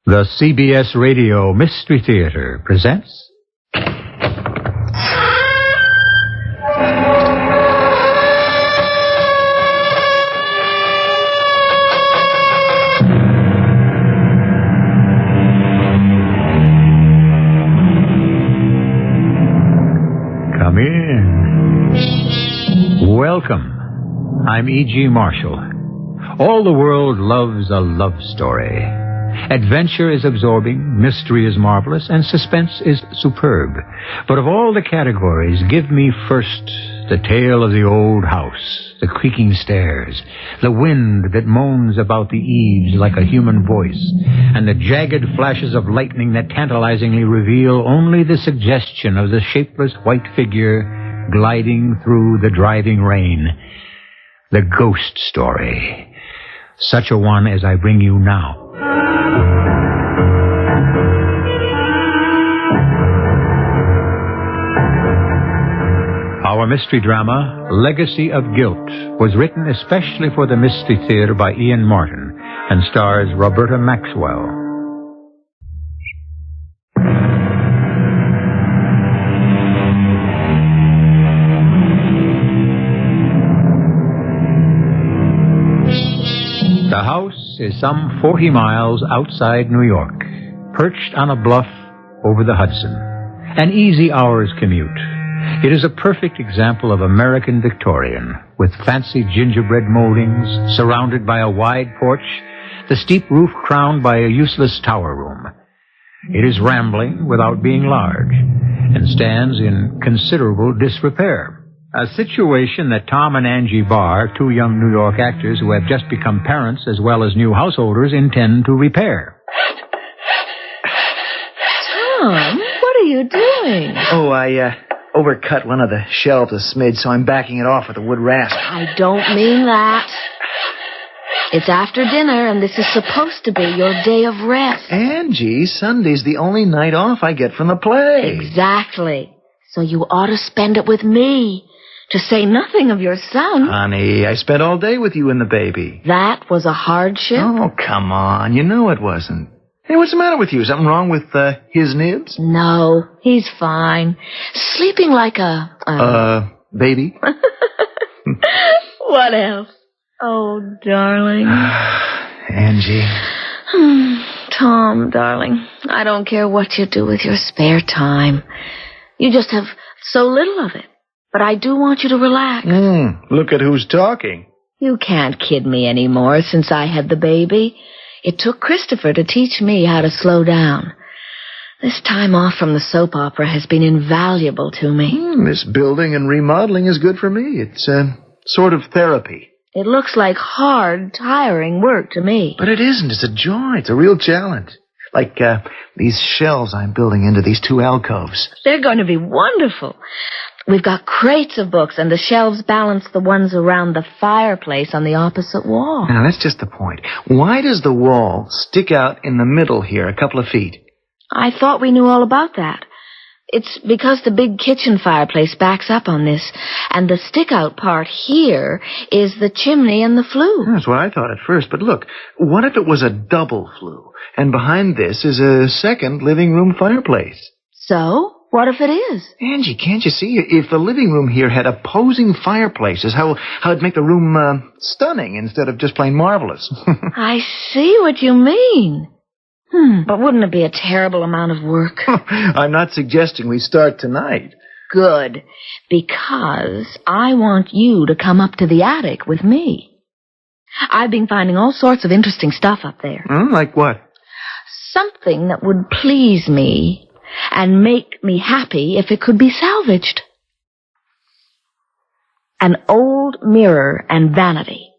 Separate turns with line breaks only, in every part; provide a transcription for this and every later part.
The CBS Radio Mystery Theater presents... Come in. Welcome. I'm E.G. Marshall. All the world loves a love story. Adventure is absorbing, mystery is marvelous, and suspense is superb. But of all the categories, give me first the tale of the old house, the creaking stairs, the wind that moans about the eaves like a human voice, and the jagged flashes of lightning that tantalizingly reveal only the suggestion of the shapeless white figure gliding through the driving rain. The ghost story. Such a one as I bring you now. Our mystery drama, Legacy of Guilt, was written especially for the Mystery Theater by Ian Martin and stars Roberta Maxwell. The house is some 40 miles outside New York, perched on a bluff over the Hudson. An easy hour's commute. It is a perfect example of American Victorian, with fancy gingerbread moldings, surrounded by a wide porch, the steep roof crowned by a useless tower room. It is rambling without being large, and stands in considerable disrepair. A situation that Tom and Angie Barr, two young New York actors who have just become parents as well as new householders, intend to repair.
Tom, what are you doing?
Oh, I overcut one of the shelves a smidge, so I'm backing it off with a wood rasp.
I don't mean that. It's after dinner, and this is supposed to be your day of rest.
Angie, Sunday's the only night off I get from the play.
Exactly. So you ought to spend it with me, to say nothing of your son.
Honey, I spent all day with you and the baby.
That was a hardship?
Oh, come on. You know it wasn't. Hey, what's the matter with you? Something wrong with his nibs?
No, he's fine. Sleeping like a...
baby?
What else? Oh, darling.
Angie.
Tom, darling, I don't care what you do with your spare time. You just have so little of it. But I do want you to relax.
Look at who's talking.
You can't kid me anymore since I had the baby. It took Christopher to teach me how to slow down. This time off from the soap opera has been invaluable to me.
This building and remodeling is good for me. It's sort of therapy.
It looks like hard, tiring work to me.
But it isn't. It's a joy. It's a real challenge. Like these shelves I'm building into these two alcoves.
They're going to be wonderful. We've got crates of books, and the shelves balance the ones around the fireplace on the opposite wall.
Now, that's just the point. Why does the wall stick out in the middle here a couple of feet?
I thought we knew all about that. It's because the big kitchen fireplace backs up on this, and the stick-out part here is the chimney and the flue.
That's what I thought at first, but look, what if it was a double flue, and behind this is a second living room fireplace?
So? What if it is?
Angie, can't you see? If the living room here had opposing fireplaces, how it'd make the room stunning instead of just plain marvelous.
I see what you mean. But wouldn't it be a terrible amount of work?
I'm not suggesting we start tonight.
Good, because I want you to come up to the attic with me. I've been finding all sorts of interesting stuff up there.
Like what?
Something that would please me and make me happy if it could be salvaged. An old mirror and vanity.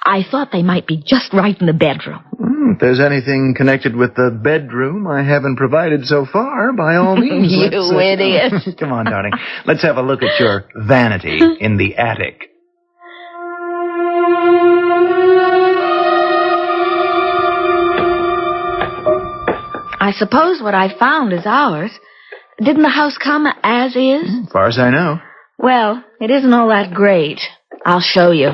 I thought they might be just right in the bedroom.
If there's anything connected with the bedroom I haven't provided so far, by all means.
You idiot.
Come on, darling. Let's have a look at your vanity in the attic.
I suppose what I found is ours. Didn't the house come as is?
As far as I know.
Well, it isn't all that great. I'll show you.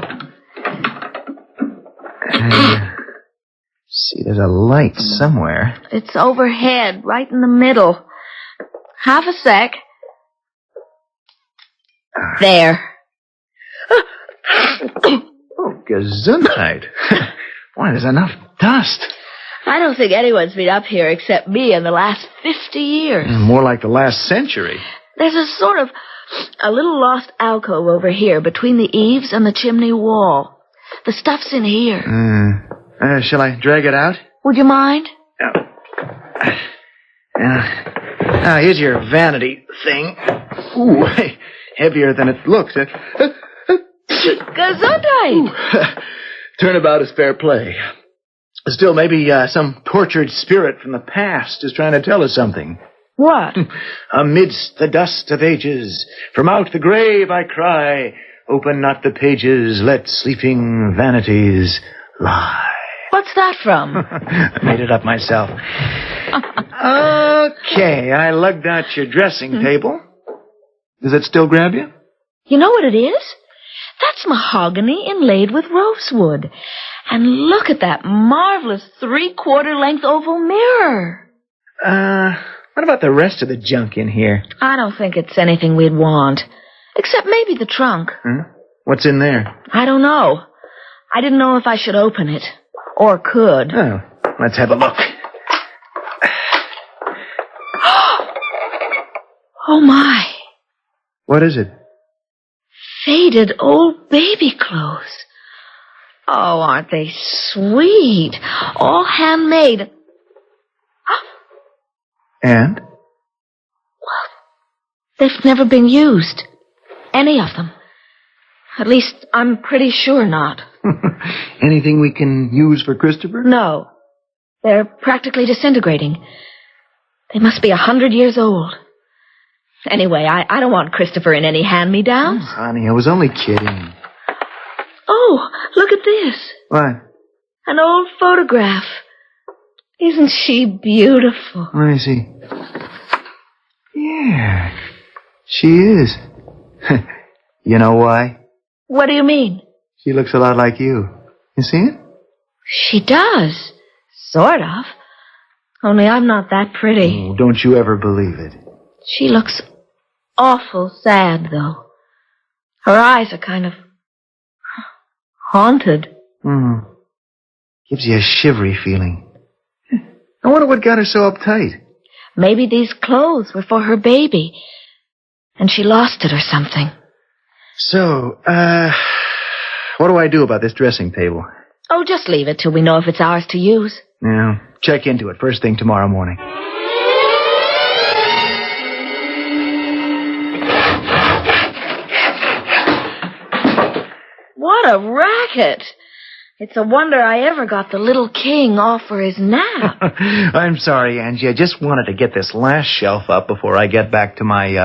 See, there's a light somewhere.
It's overhead, right in the middle. Half a sec. There.
Oh, gesundheit. Why, there's enough dust.
I don't think anyone's been up here except me in the last 50 years.
More like the last century.
There's a little lost alcove over here between the eaves and the chimney wall. The stuff's in here.
Shall I drag it out?
Would you mind?
Now, here's your vanity thing. Ooh, heavier than it looks.
Gesundheit!
Turnabout is fair play. Still, maybe some tortured spirit from the past is trying to tell us something.
What?
Amidst the dust of ages, from out the grave I cry, open not the pages, let sleeping vanities lie.
What's that from?
I made it up myself. Okay, I lugged out your dressing table. Does it still grab you?
You know what it is? That's mahogany inlaid with rosewood. And look at that marvelous 3/4 length oval mirror.
What about the rest of the junk in here?
I don't think it's anything we'd want. Except maybe the trunk.
What's in there?
I don't know. I didn't know if I should open it. Or could.
Oh, let's have a look.
Oh, my.
What is it?
Faded old baby clothes. Oh, aren't they sweet? All handmade.
And?
Well, they've never been used. Any of them. At least, I'm pretty sure not.
Anything we can use for Christopher?
No. They're practically disintegrating. They must be 100 years old. Anyway, I don't want Christopher in any hand-me-downs.
Oh, honey, I was only kidding.
Oh, look at this.
What?
An old photograph. Isn't she beautiful?
Let me see. Yeah, she is. You know why?
What do you mean?
She looks a lot like you. You see it?
She does. Sort of. Only I'm not that pretty.
Oh, don't you ever believe it.
She looks awful sad, though. Her eyes are kind of haunted.
Gives you a shivery feeling. I wonder what got her so uptight.
Maybe these clothes were for her baby, and she lost it or something.
So, what do I do about this dressing table?
Oh, just leave it till we know if it's ours to use.
Yeah, check into it first thing tomorrow morning.
What a racket! It's a wonder I ever got the little king off for his nap.
I'm sorry, Angie. I just wanted to get this last shelf up before I get back to my,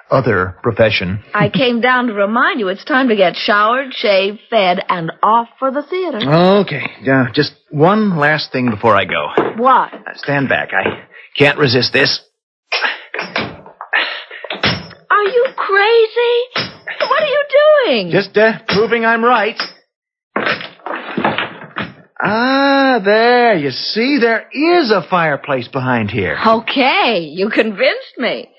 other profession.
I came down to remind you it's time to get showered, shaved, fed, and off for the theater.
Okay. Just one last thing before I go.
What?
Stand back. I can't resist this.
Are you crazy? What are you doing?
Just, proving I'm right. There. You see, there is a fireplace behind here.
Okay, you convinced me.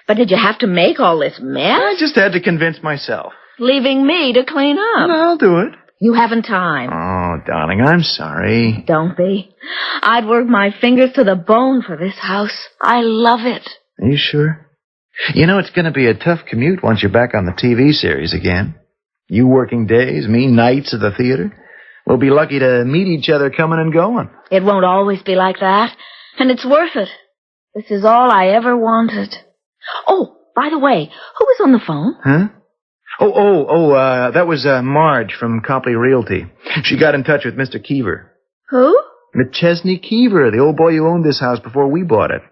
But did you have to make all this mess?
I just had to convince myself.
Leaving me to clean up.
No, I'll do it.
You haven't time.
Oh, darling, I'm sorry.
Don't be. I'd work my fingers to the bone for this house. I love it.
Are you sure? You know, it's going to be a tough commute once you're back on the TV series again. You working days, me nights at the theater. We'll be lucky to meet each other coming and going.
It won't always be like that. And it's worth it. This is all I ever wanted. Oh, by the way, who was on the phone?
Huh? That was Marge from Copley Realty. She got in touch with Mr. Keever.
Who?
McChesney Keever, the old boy who owned this house before we bought it.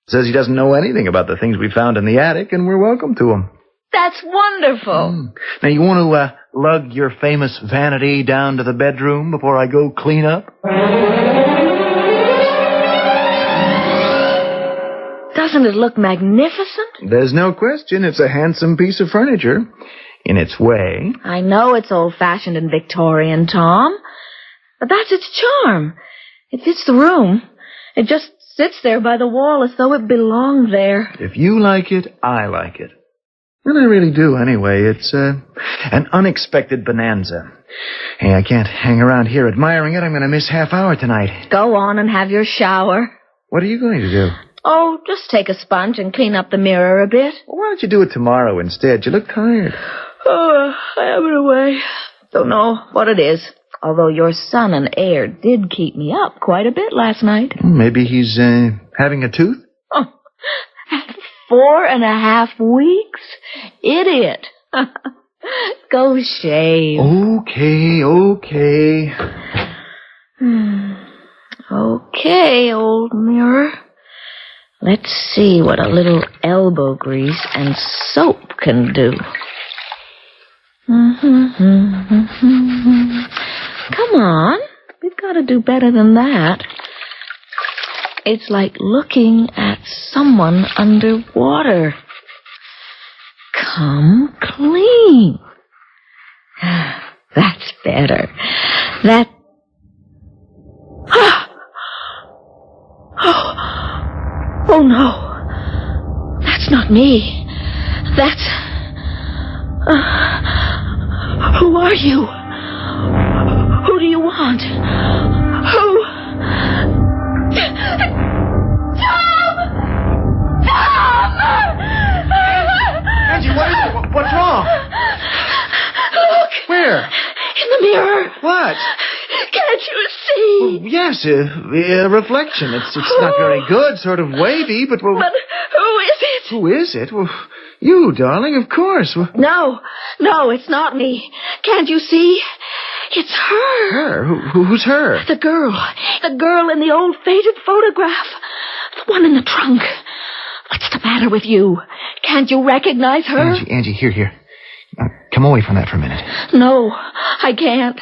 Says he doesn't know anything about the things we found in the attic, and we're welcome to him.
That's wonderful.
Now, you want to lug your famous vanity down to the bedroom before I go clean up?
Doesn't it look magnificent?
There's no question. It's a handsome piece of furniture. In its way.
I know it's old-fashioned and Victorian, Tom. But that's its charm. It fits the room. It just sits there by the wall as though it belonged there.
If you like it, I like it. And I really do, anyway. It's an unexpected bonanza. Hey, I can't hang around here admiring it. I'm going to miss half hour tonight.
Go on and have your shower.
What are you going to do?
Oh, just take a sponge and clean up the mirror a bit.
Well, why don't you do it tomorrow instead? You look tired.
Oh, I have it away. Don't know what it is. Although your son and heir did keep me up quite a bit last night.
Maybe he's having a tooth?
Oh, at 4.5 weeks? Idiot. Go shave.
Okay.
Okay, old mirror. Let's see what a little elbow grease and soap can do. Come on. We've got to do better than that. It's like looking at someone underwater. Come clean. That's better. Oh, no. That's not me. That's... who are you? Who do you want? Who? Tom!
Angie, what is it? What's wrong?
Look.
Where?
In the mirror.
What?
Can't you see?
Oh, yes, a reflection. It's not very good, sort of wavy, but... Well,
but who is it?
Who is it? Well, you, darling, of course. Well,
No, it's not me. Can't you see? It's her.
her? Who's her?
The girl in the old faded photograph. The one in the trunk. What's the matter with you? Can't you recognize her?
Angie, here. Come away from that for a minute.
No, I can't.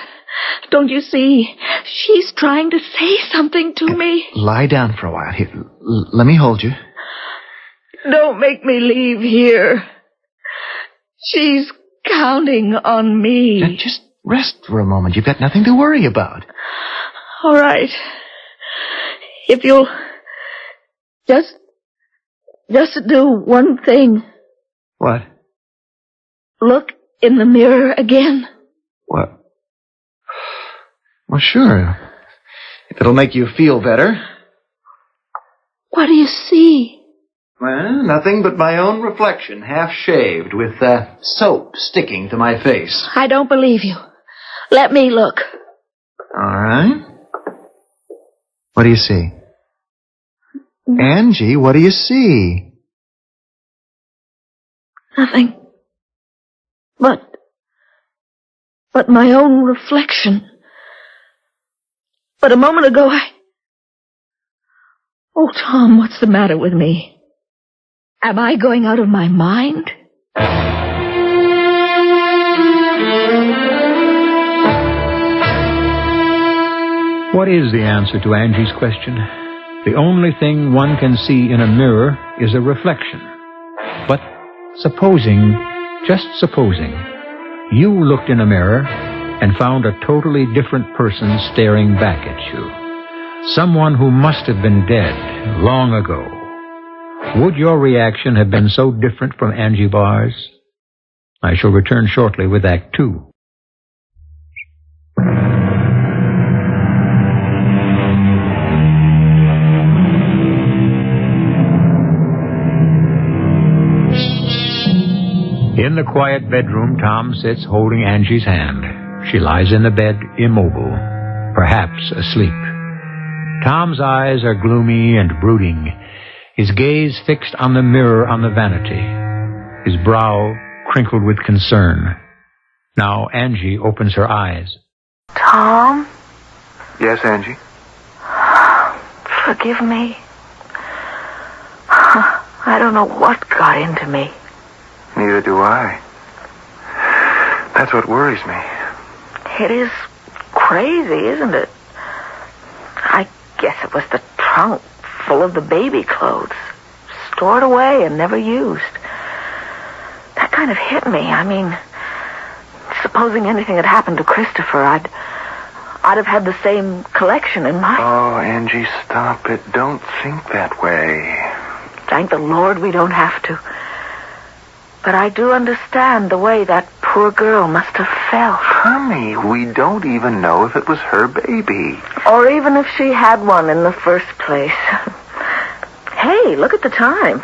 Don't you see? She's trying to say something to me.
Lie down for a while. Here, let me hold you.
Don't make me leave here. She's counting on me.
Now, just rest for a moment. You've got nothing to worry about.
All right. If you'll just do one thing.
What?
Look in the mirror again.
What? Well, sure. If it'll make you feel better.
What do you see?
Well, nothing but my own reflection, half shaved, with soap sticking to my face.
I don't believe you. Let me look.
All right. What do you see? Angie, what do you see?
Nothing. But my own reflection. But a moment ago Oh, Tom, what's the matter with me? Am I going out of my mind?
What is the answer to Angie's question? The only thing one can see in a mirror is a reflection. But just supposing, you looked in a mirror and found a totally different person staring back at you. Someone who must have been dead long ago. Would your reaction have been so different from Angie Barr's? I shall return shortly with Act 2. In the quiet bedroom, Tom sits holding Angie's hand. She lies in the bed, immobile, perhaps asleep. Tom's eyes are gloomy and brooding, his gaze fixed on the mirror on the vanity, his brow crinkled with concern. Now Angie opens her eyes.
Tom?
Yes, Angie?
Forgive me. I don't know what got into me.
Neither do I. That's what worries me.
It is crazy, isn't it? I guess it was the trunk full of the baby clothes, stored away and never used. That kind of hit me. I mean, supposing anything had happened to Christopher, I'd have had the same collection in my...
Oh, Angie, stop it. Don't think that way.
Thank the Lord we don't have to. But I do understand the way that poor girl must have felt.
Honey, we don't even know if it was her baby.
Or even if she had one in the first place. Hey, look at the time.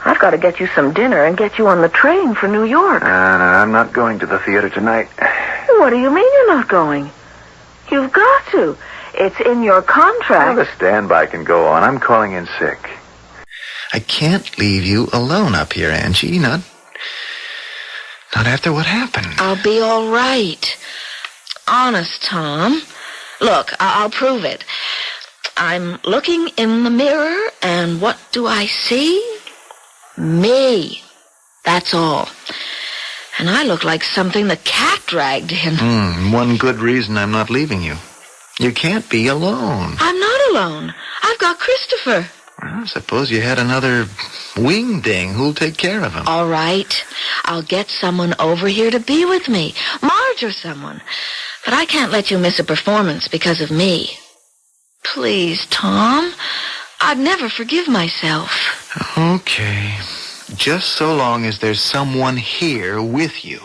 I've got to get you some dinner and get you on the train for New York.
No, I'm not going to the theater tonight.
What do you mean you're not going? You've got to. It's in your contract.
Well, the standby can go on. I'm calling in sick.
I can't leave you alone up here, Angie. Not after what happened.
I'll be all right. Honest, Tom. Look, I'll prove it. I'm looking in the mirror, and what do I see? Me. That's all. And I look like something the cat dragged in.
One good reason I'm not leaving you. You can't be alone.
I'm not alone. I've got Christopher.
Well, suppose you had another wingding. Who'll take care of him?
All right. I'll get someone over here to be with me. Marge or someone. But I can't let you miss a performance because of me. Please, Tom. I'd never forgive myself.
Okay. Just so long as there's someone here with you.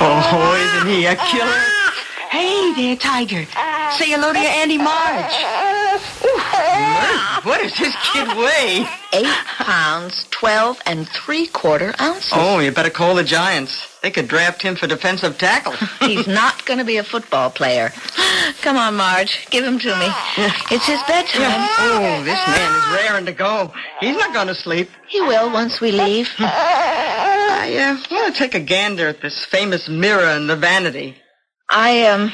Oh, isn't he a killer? Hey there, Tiger. Say hello to your Auntie Marge. Ooh, what does this kid weigh?
8 pounds, 12 3/4 ounces.
Oh, you better call the Giants. They could draft him for defensive tackle.
He's not going to be a football player. Come on, Marge. Give him to me. It's his bedtime.
Oh, this man is raring to go. He's not going to sleep.
He will once we leave.
I want to take a gander at this famous mirror in the vanity.
I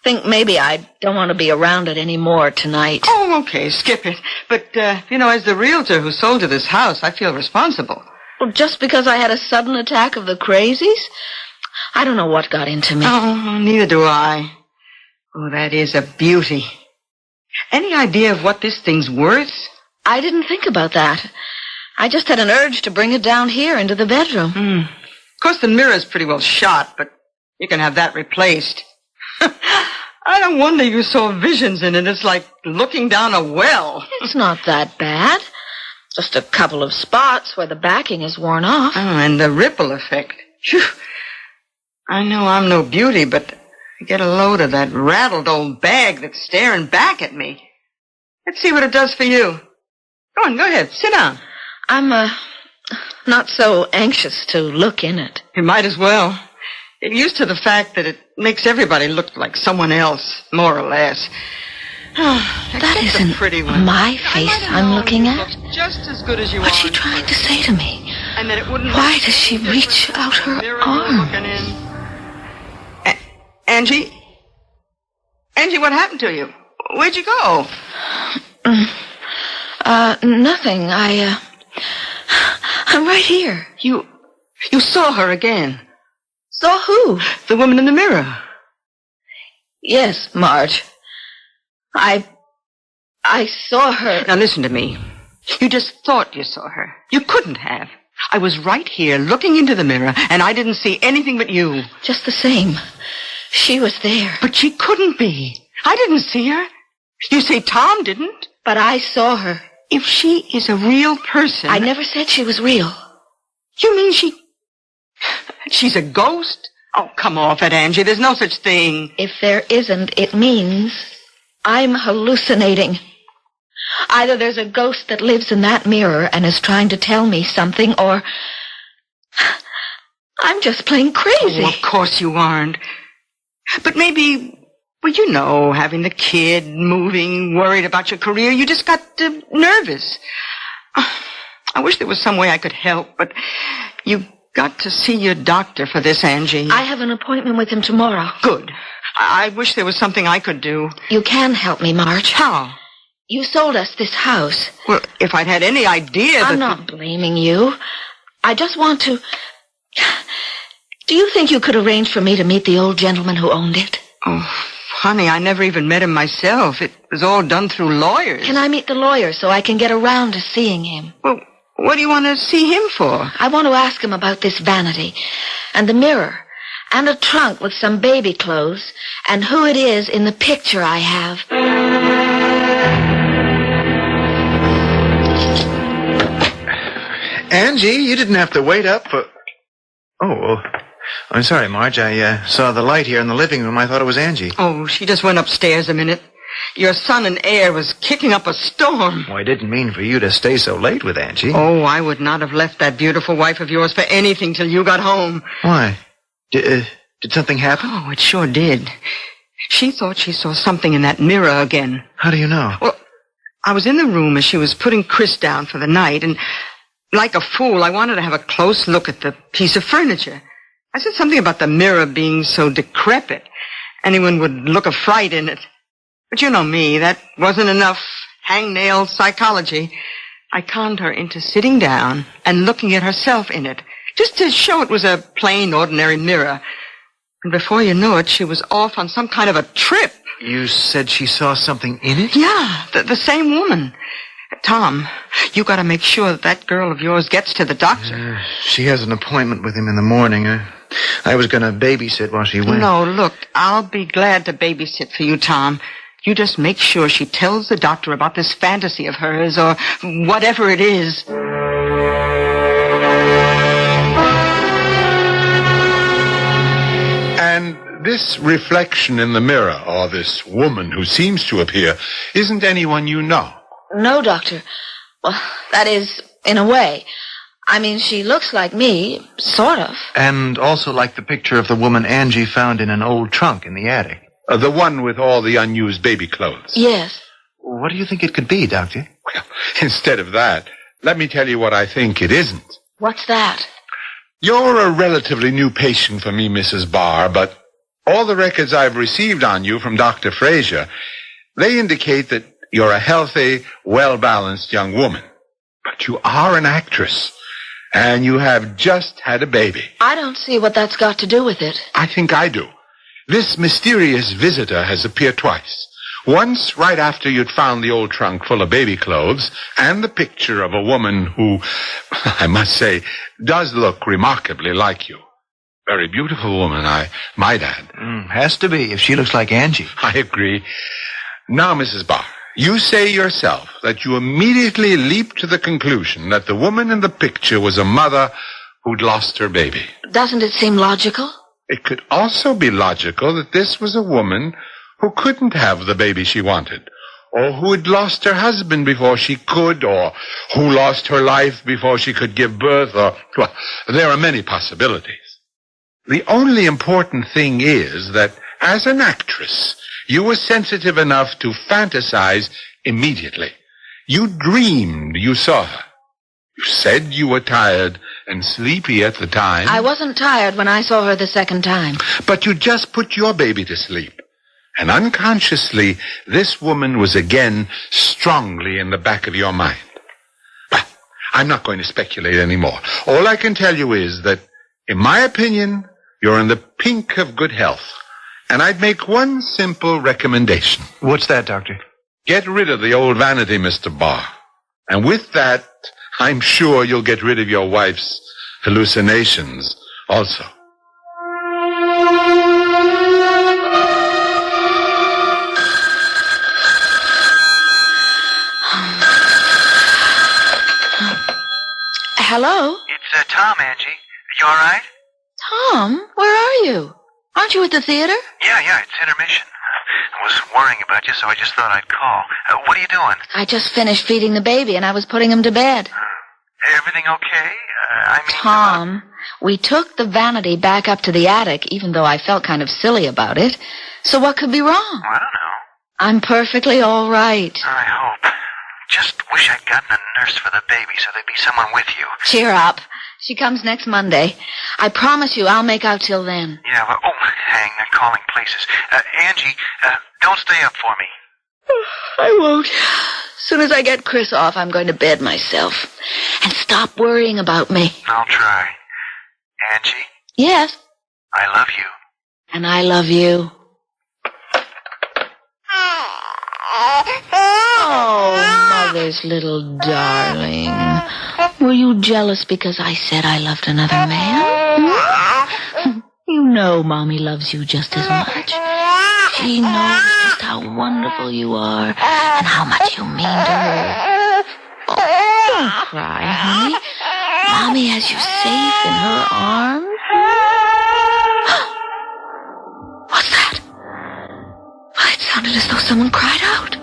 think maybe I don't want to be around it anymore tonight.
Oh, okay, skip it. But, as the realtor who sold you this house, I feel responsible.
Well, just because I had a sudden attack of the crazies? I don't know what got into me.
Oh, neither do I. Oh, that is a beauty. Any idea of what this thing's worth?
I didn't think about that. I just had an urge to bring it down here into the bedroom.
Of course, the mirror's pretty well shot, but you can have that replaced. I don't wonder you saw visions in it. It's like looking down a well.
It's not that bad. Just a couple of spots where the backing is worn off.
Oh, and the ripple effect. Phew. I know I'm no beauty, but I get a load of that rattled old bag that's staring back at me. Let's see what it does for you. Go ahead, sit down.
I'm, not so anxious to look in it.
You might as well. Get used to the fact that it makes everybody look like someone else, more or less.
That isn't
pretty one.
my face I'm looking at.
Just as good as you
What's
are.
she trying to say to me?
And that it wouldn't.
Why does she reach out her arms?
Angie? Angie, what happened to you? Where'd you go?
Nothing. I'm right here.
You saw her again.
Saw who?
The woman in the mirror.
Yes, Marge. I saw her.
Now listen to me. You just thought you saw her. You couldn't have. I was right here looking into the mirror, and I didn't see anything but you.
Just the same. She was there.
But she couldn't be. I didn't see her. You say Tom didn't?
But I saw her.
If she is a real person...
I never said she was real.
You mean she's a ghost? Oh, come off it, Angie. There's no such thing.
If there isn't, it means I'm hallucinating. Either there's a ghost that lives in that mirror and is trying to tell me something, or I'm just plain crazy.
Oh, of course you aren't. But maybe, having the kid, moving, worried about your career, you just got nervous. I wish there was some way I could help, but you got to see your doctor for this, Angie.
I have an appointment with him tomorrow.
Good. I wish there was something I could do.
You can help me, Marge.
How?
You sold us this house.
Well, if I'd had any idea that...
I'm not blaming you. I just want to... Do you think you could arrange for me to meet the old gentleman who owned it?
Oh, honey, I never even met him myself. It was all done through lawyers.
Can I meet the lawyer so I can get around to seeing him?
Well, what do you want to see him for?
I want to ask him about this vanity and the mirror and a trunk with some baby clothes, and who it is in the picture I have.
Angie, you didn't have to wait up for... Oh, well, I'm sorry, Marge. I saw the light here in the living room. I thought it was Angie.
Oh, she just went upstairs a minute. Your son and heir was kicking up a storm.
Well, I didn't mean for you to stay so late with Angie.
Oh, I would not have left that beautiful wife of yours for anything till you got home.
Why? Did something happen?
Oh, it sure did. She thought she saw something in that mirror again.
How do you know?
Well, I was in the room as she was putting Chris down for the night, and like a fool, I wanted to have a close look at the piece of furniture. I said something about the mirror being so decrepit. Anyone would look a fright in it. But you know me, that wasn't enough hangnail psychology. I conned her into sitting down and looking at herself in it, just to show it was a plain, ordinary mirror. And before you know it, she was off on some kind of a trip.
You said she saw something in it?
Yeah, the same woman. Tom, you gotta make sure that girl of yours gets to the doctor.
She has an appointment with him in the morning. I was gonna babysit while she went.
No, look, I'll be glad to babysit for you, Tom. You just make sure she tells the doctor about this fantasy of hers, or whatever it is.
And this reflection in the mirror, or this woman who seems to appear, isn't anyone you know?
No, Doctor. Well, that is, in a way. I mean, she looks like me, sort of.
And also like the picture of the woman Angie found in an old trunk in the attic.
The one with all the unused baby clothes.
Yes.
What do you think it could be, Doctor?
Well, instead of that, let me tell you what I think it isn't.
What's that?
You're a relatively new patient for me, Mrs. Barr, but all the records I've received on you from Dr. Fraser, they indicate that you're a healthy, well-balanced young woman. But you are an actress, and you have just had a baby.
I don't see what that's got to do with it.
I think I do. This mysterious visitor has appeared twice. Once right after you'd found the old trunk full of baby clothes and the picture of a woman who, I must say, does look remarkably like you. Very beautiful woman, I might add.
Has to be, if she looks like Angie.
I agree. Now, Mrs. Barr, you say yourself that you immediately leaped to the conclusion that the woman in the picture was a mother who'd lost her baby.
Doesn't it seem logical?
It could also be logical that this was a woman who couldn't have the baby she wanted, or who had lost her husband before she could, or who lost her life before she could give birth, or, well, there are many possibilities. The only important thing is that, as an actress, you were sensitive enough to fantasize immediately. You dreamed you saw her. You said you were tired and sleepy at the time.
I wasn't tired when I saw her the second time.
But you just put your baby to sleep. And unconsciously, this woman was again strongly in the back of your mind. But I'm not going to speculate anymore. All I can tell you is that, in my opinion, you're in the pink of good health. And I'd make one simple recommendation.
What's that, Doctor?
Get rid of the old vanity, Mr. Barr. And with that, I'm sure you'll get rid of your wife's hallucinations also.
Hello?
It's Tom, Angie. You all right?
Tom, where are you? Aren't you at the theater?
Yeah, it's intermission. I was worrying about you, so I just thought I'd call. What are you doing?
I just finished feeding the baby, and I was putting him to bed.
Everything okay?
Tom, we took the vanity back up to the attic, even though I felt kind of silly about it. So what could be wrong?
I don't know.
I'm perfectly all right.
I hope. Just wish I'd gotten a nurse for the baby so there'd be someone with you.
Cheer up. She comes next Monday. I promise you I'll make out till then.
Yeah, well, hang, they're calling places. Angie, don't stay up for me.
I won't. As soon as I get Chris off, I'm going to bed myself. And stop worrying about me.
I'll try. Angie?
Yes?
I love you.
And I love you. Oh, Mother's little darling. Were you jealous because I said I loved another man? You know Mommy loves you just as much. She knows just how wonderful you are and how much you mean to her. Oh, don't cry, honey. Mommy has you safe in her arms. What's that? It sounded as though someone cried out.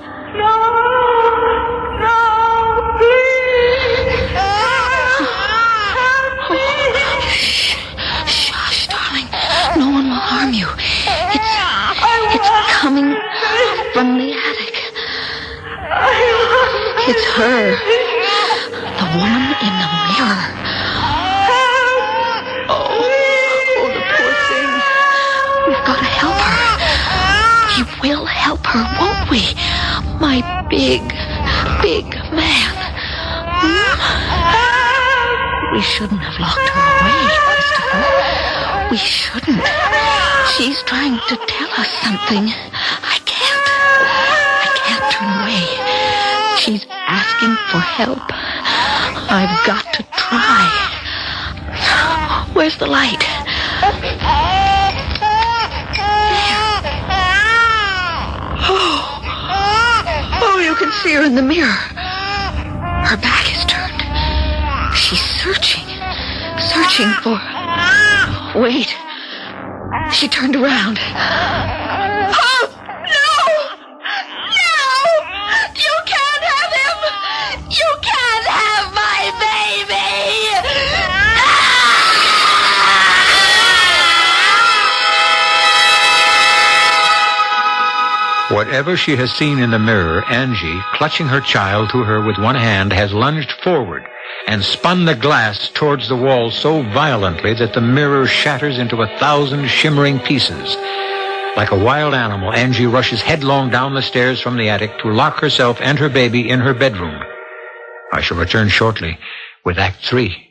Shush, darling. No one will harm you. It's coming from the attic. It's her. The woman in the mirror. Oh, the poor thing. We've got to help her. We will help her, won't we? My big man. We shouldn't have locked her away, Christopher. We shouldn't. She's trying to tell us something. I can't turn away. She's asking for help. I've got to try. Where's the light? Oh, you can see her in the mirror. Her back is turned. She's searching for... Wait. She turned around. Oh, no! You can't have him! You can't have my baby!
Whatever she has seen in the mirror, Angie, clutching her child to her with one hand, has lunged forward and spun the glass towards the wall so violently that the mirror shatters into 1,000 shimmering pieces. Like a wild animal, Angie rushes headlong down the stairs from the attic to lock herself and her baby in her bedroom. I shall return shortly with Act 3.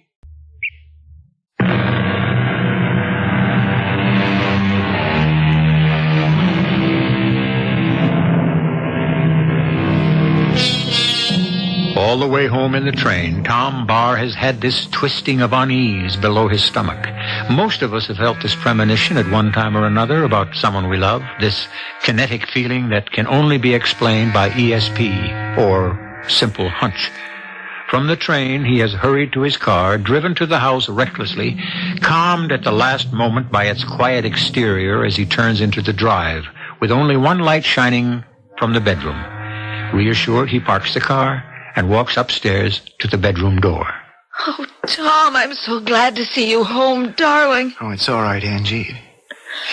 All the way home in the train, Tom Barr has had this twisting of unease below his stomach. Most of us have felt this premonition at one time or another about someone we love, this kinetic feeling that can only be explained by ESP or simple hunch. From the train, he has hurried to his car, driven to the house recklessly, calmed at the last moment by its quiet exterior as he turns into the drive, with only one light shining from the bedroom. Reassured, he parks the car and walks upstairs to the bedroom door.
Oh, Tom, I'm so glad to see you home, darling.
Oh, it's all right, Angie.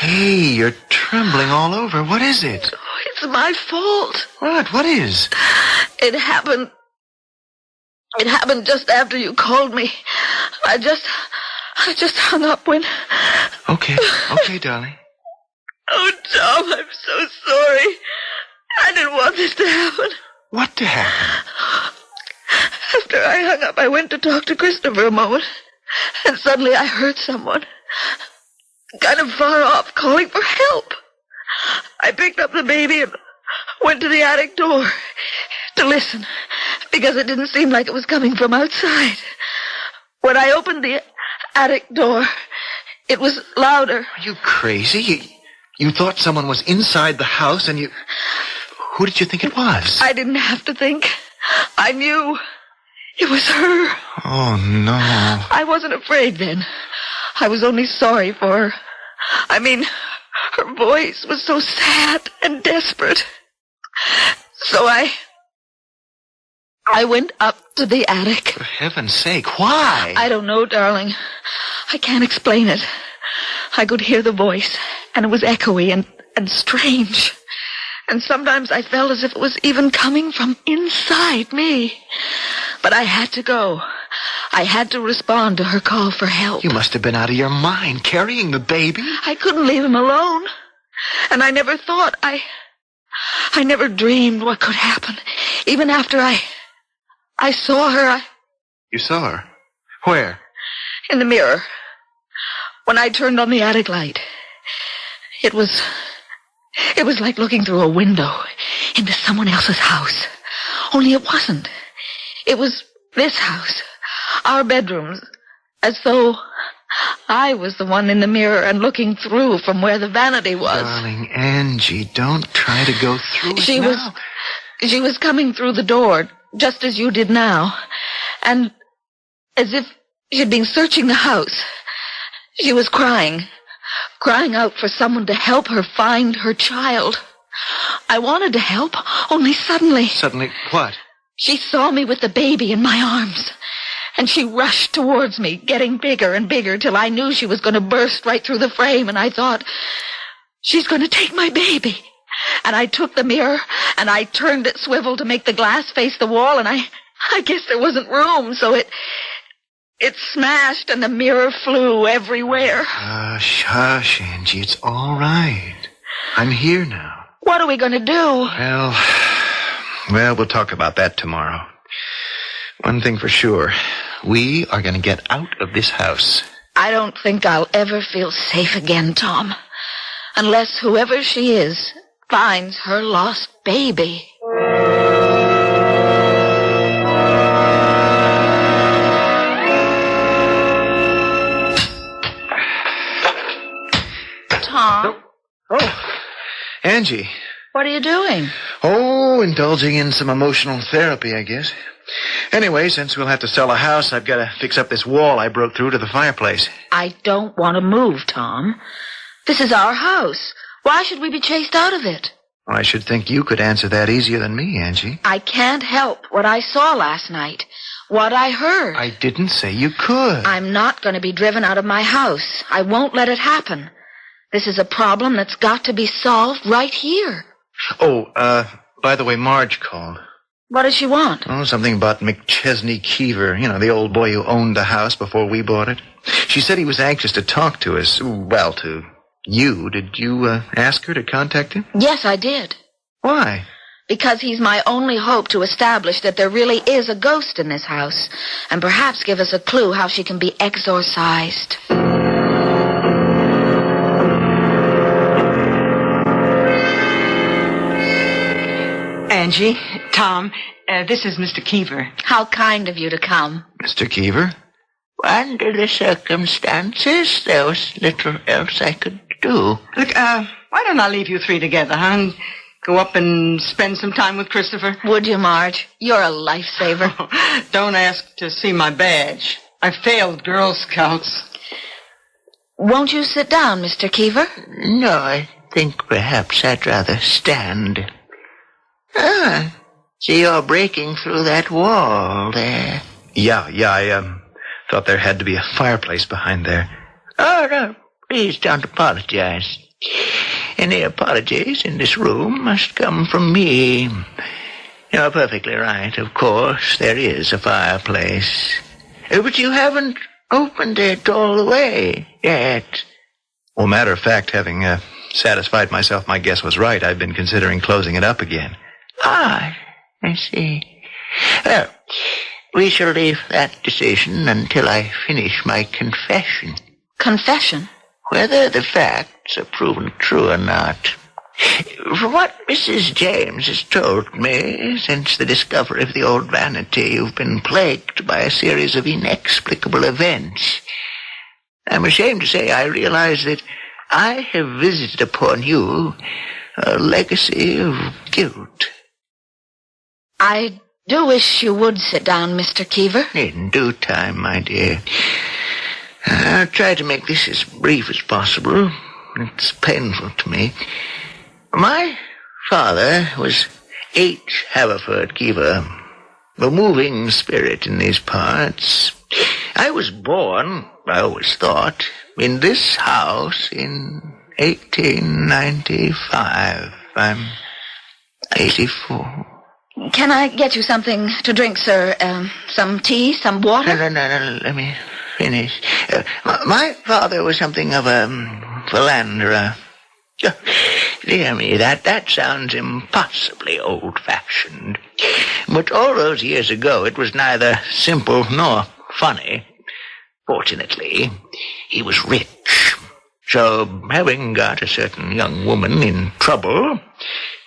Hey, you're trembling all over. What is it?
Oh, it's my fault.
What is?
It happened just after you called me. I just hung up when...
Okay, darling.
Oh, Tom, I'm so sorry. I didn't want this to happen.
What to happen?
After I hung up, I went to talk to Christopher a moment, and suddenly I heard someone, kind of far off, calling for help. I picked up the baby and went to the attic door to listen, because it didn't seem like it was coming from outside. When I opened the attic door, it was louder.
Are you crazy? You thought someone was inside the house, and you... Who did you think it was?
I didn't have to think. I knew. It was her.
Oh, no.
I wasn't afraid then. I was only sorry for her. I mean, her voice was so sad and desperate. So I went up to the attic.
For heaven's sake, why?
I don't know, darling. I can't explain it. I could hear the voice, and it was echoey and strange. And sometimes I felt as if it was even coming from inside me. But I had to go. I had to respond to her call for help.
You must have been out of your mind, carrying the baby.
I couldn't leave him alone. And I never thought, I never dreamed what could happen. Even after I saw her,
You saw her? Where?
In the mirror. When I turned on the attic light. It was like looking through a window into someone else's house. Only it wasn't. It was this house, our bedrooms, as though I was the one in the mirror and looking through from where the vanity was.
Darling Angie, don't try to go through it now.
She was coming through the door, just as you did now. And as if she'd been searching the house. She was crying out for someone to help her find her child. I wanted to help, only suddenly...
Suddenly what?
She saw me with the baby in my arms. And she rushed towards me, getting bigger and bigger, till I knew she was going to burst right through the frame, and I thought, she's going to take my baby. And I took the mirror, and I turned it swivel to make the glass face the wall, and I guess there wasn't room, so it smashed, and the mirror flew everywhere.
Hush, Angie, it's all right. I'm here now.
What are we going to do?
Well, we'll talk about that tomorrow. One thing for sure, we are going to get out of this house.
I don't think I'll ever feel safe again, Tom, unless whoever she is finds her lost baby. Tom?
Oh, Angie.
What are you doing?
Oh, indulging in some emotional therapy, I guess. Anyway, since we'll have to sell a house, I've got to fix up this wall I broke through to the fireplace.
I don't want to move, Tom. This is our house. Why should we be chased out of it?
Well, I should think you could answer that easier than me, Angie.
I can't help what I saw last night, what I heard.
I didn't say you could.
I'm not going to be driven out of my house. I won't let it happen. This is a problem that's got to be solved right here.
Oh, by the way, Marge called.
What does she want?
Oh, something about McChesney Keever, the old boy who owned the house before we bought it. She said he was anxious to talk to us. Well, to you. Did you ask her to contact him?
Yes, I did.
Why?
Because he's my only hope to establish that there really is a ghost in this house, and perhaps give us a clue how she can be exorcised.
Angie, Tom, this is Mr. Keever.
How kind of you to come.
Mr. Keever?
Under the circumstances, there was little else I could do.
Look, why don't I leave you three together, huh? And go up and spend some time with Christopher?
Would you, Marge? You're a lifesaver.
Oh, don't ask to see my badge. I failed Girl Scouts.
Won't you sit down, Mr. Keever?
No, I think perhaps I'd rather stand. So you're breaking through that wall there.
Yeah, I thought there had to be a fireplace behind there.
Oh, no, please don't apologize. Any apologies in this room must come from me. You're perfectly right, of course, there is a fireplace. But you haven't opened it all the way yet.
Well, matter of fact, having satisfied myself my guess was right, I've been considering closing it up again.
Ah, I see. Well, we shall leave that decision until I finish my confession.
Confession?
Whether the facts are proven true or not. From what Mrs. James has told me, since the discovery of the old vanity, you've been plagued by a series of inexplicable events. I'm ashamed to say I realize that I have visited upon you a legacy of guilt.
I do wish you would sit down, Mr. Keever.
In due time, my dear. I'll try to make this as brief as possible. It's painful to me. My father was H. Haverford Keever, a moving spirit in these parts. I was born, I always thought, in this house in 1895. I'm 84.
Can I get you something to drink, sir? Some tea, some water?
No, let me finish. My father was something of a philanderer. Dear me, that sounds impossibly old-fashioned. But all those years ago, it was neither simple nor funny. Fortunately, he was rich. So, having got a certain young woman in trouble,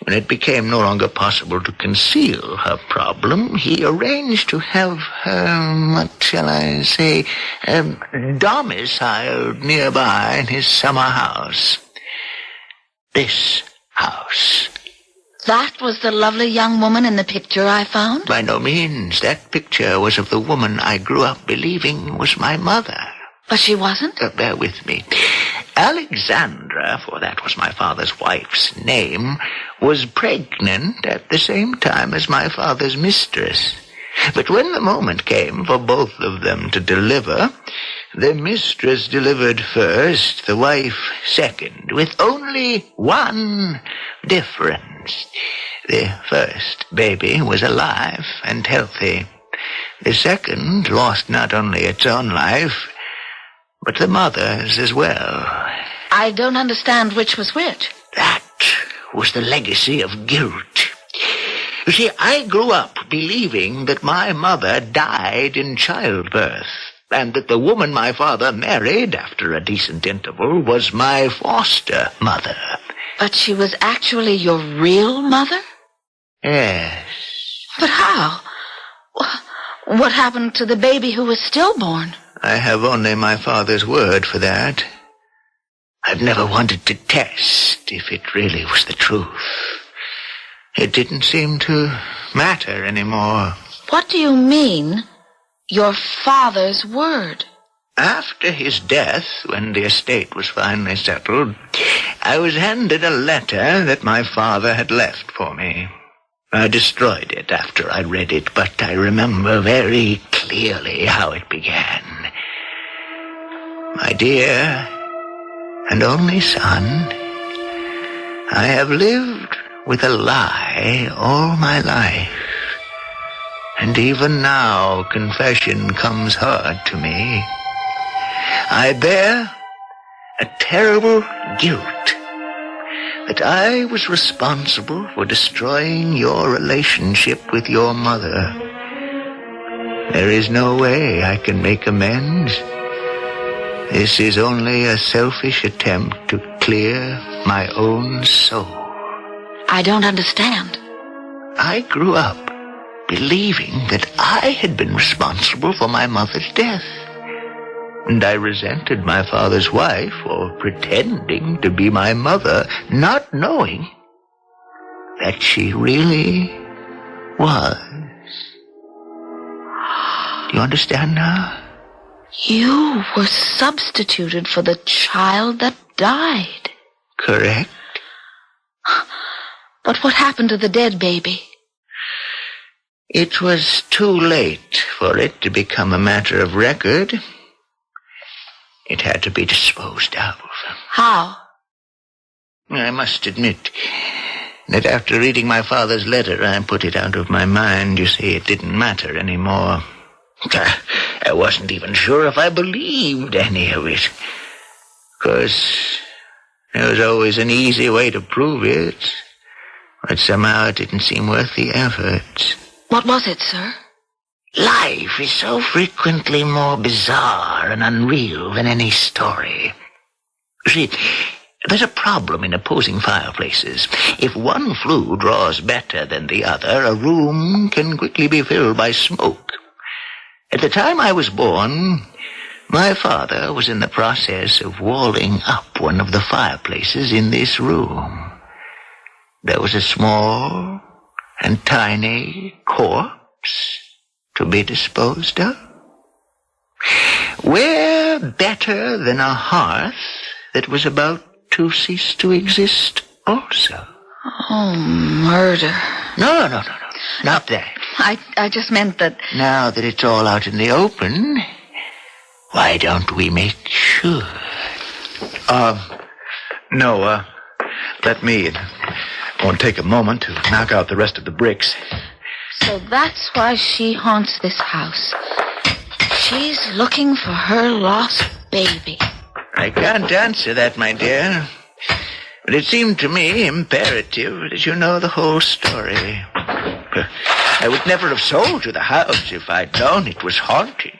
When it became no longer possible to conceal her problem, he arranged to have her, what shall I say, domiciled nearby in his summer house. This house.
That was the lovely young woman in the picture I found?
By no means. That picture was of the woman I grew up believing was my mother.
But she wasn't?
Bear with me. Alexandra, for that was my father's wife's name, was pregnant at the same time as my father's mistress. But when the moment came for both of them to deliver, the mistress delivered first, the wife second, with only one difference. The first baby was alive and healthy. The second lost not only its own life, but the mother's as well.
I don't understand which was which.
That was the legacy of guilt. You see, I grew up believing that my mother died in childbirth, and that the woman my father married after a decent interval was my foster mother.
But she was actually your real mother?
Yes.
But how? What happened to the baby who was stillborn?
I have only my father's word for that. I've never wanted to test if it really was the truth. It didn't seem to matter anymore.
What do you mean, your father's word?
After his death, when the estate was finally settled, I was handed a letter that my father had left for me. I destroyed it after I read it, but I remember very clearly how it began. My dear and only son, I have lived with a lie all my life, and even now confession comes hard to me. I bear a terrible guilt that I was responsible for destroying your relationship with your mother. There is no way I can make amends. This is only a selfish attempt to clear my own soul.
I don't understand.
I grew up believing that I had been responsible for my mother's death. And I resented my father's wife for pretending to be my mother, not knowing that she really was. Do you understand now?
You were substituted for the child that died.
Correct.
But what happened to the dead baby?
It was too late for it to become a matter of record. It had to be disposed of.
How?
I must admit that after reading my father's letter, I put it out of my mind. You see, it didn't matter anymore. I wasn't even sure if I believed any of it. Of course, there was always an easy way to prove it, but somehow it didn't seem worth the effort.
What was it, sir?
Life is so frequently more bizarre and unreal than any story. See, there's a problem in opposing fireplaces. If one flue draws better than the other, a room can quickly be filled by smoke. At the time I was born, my father was in the process of walling up one of the fireplaces in this room. There was a small and tiny corpse to be disposed of. Where better than a hearth that was about to cease to exist also?
Oh, murder.
No. Not that.
I just meant that...
Now that it's all out in the open, why don't we make sure?
No, let me. It won't take a moment to knock out the rest of the bricks.
So that's why she haunts this house. She's looking for her lost baby.
I can't answer that, my dear. But it seemed to me imperative that you know the whole story. I would never have sold you the house if I'd known it was haunted.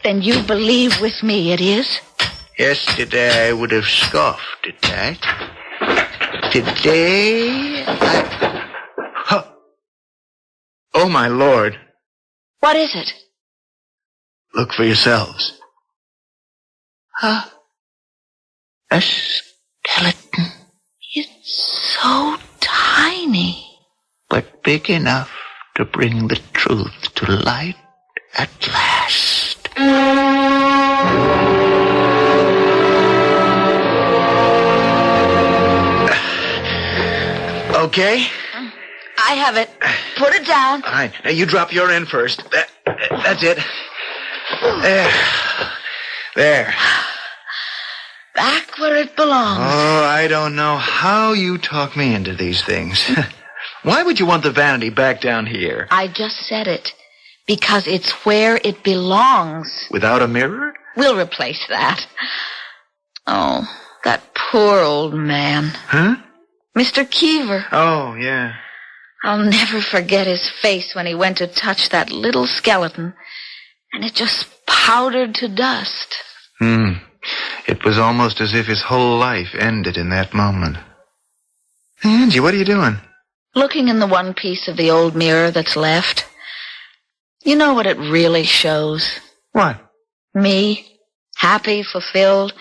Then you believe with me it is?
Yesterday I would have scoffed at that. Today, Huh. Oh, my Lord.
What is it?
Look for yourselves. A skeleton.
It's so tiny.
But big enough to bring the truth to light at last. Okay?
I have it. Put it down.
All right. Now you drop your end first. That's it. There.
Back where it belongs.
Oh, I don't know how you talk me into these things. Why would you want the vanity back down here?
I just said it. Because it's where it belongs.
Without a mirror?
We'll replace that. Oh, that poor old man.
Huh?
Mr. Keever.
Oh, yeah.
I'll never forget his face when he went to touch that little skeleton, and it just powdered to dust.
It was almost as if his whole life ended in that moment. Angie, what are you doing?
Looking in the one piece of the old mirror that's left. You know what it really shows?
What?
Me, happy, fulfilled,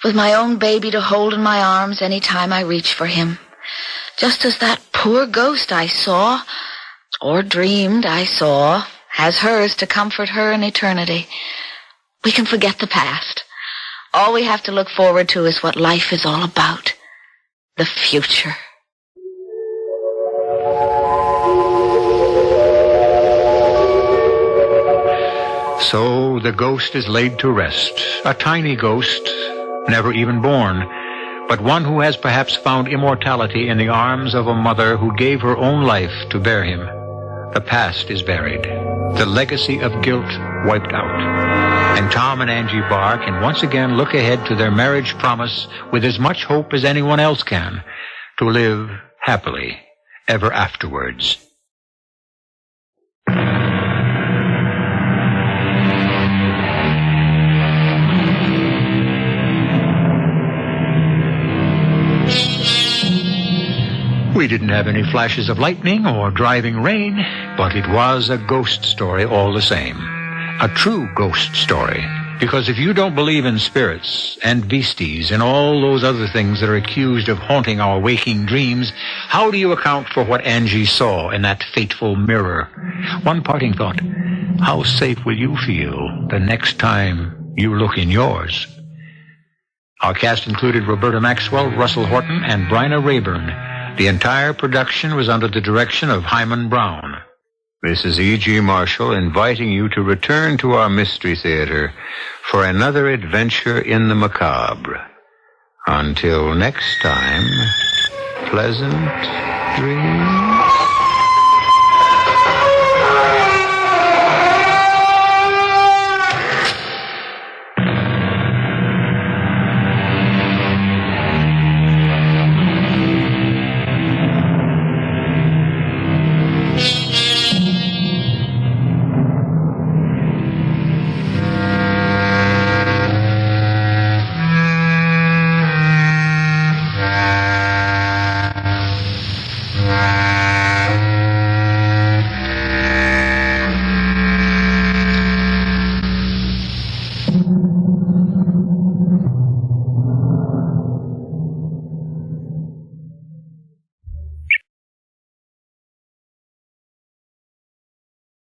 with my own baby to hold in my arms any time I reach for him. Just as that poor ghost I saw, or dreamed I saw, has hers to comfort her in eternity. We can forget the past. All we have to look forward to is what life is all about. The future.
So the ghost is laid to rest, a tiny ghost, never even born, but one who has perhaps found immortality in the arms of a mother who gave her own life to bear him. The past is buried, the legacy of guilt wiped out, and Tom and Angie Barr can once again look ahead to their marriage promise with as much hope as anyone else can, to live happily ever afterwards. We didn't have any flashes of lightning or driving rain, but it was a ghost story all the same. A true ghost story. Because if you don't believe in spirits and beasties and all those other things that are accused of haunting our waking dreams, how do you account for what Angie saw in that fateful mirror? One parting thought: how safe will you feel the next time you look in yours? Our cast included Roberta Maxwell, Russell Horton, and Bryna Rayburn. The entire production was under the direction of Hyman Brown. This is E.G. Marshall inviting you to return to our Mystery Theater for another adventure in the macabre. Until next time, pleasant dreams.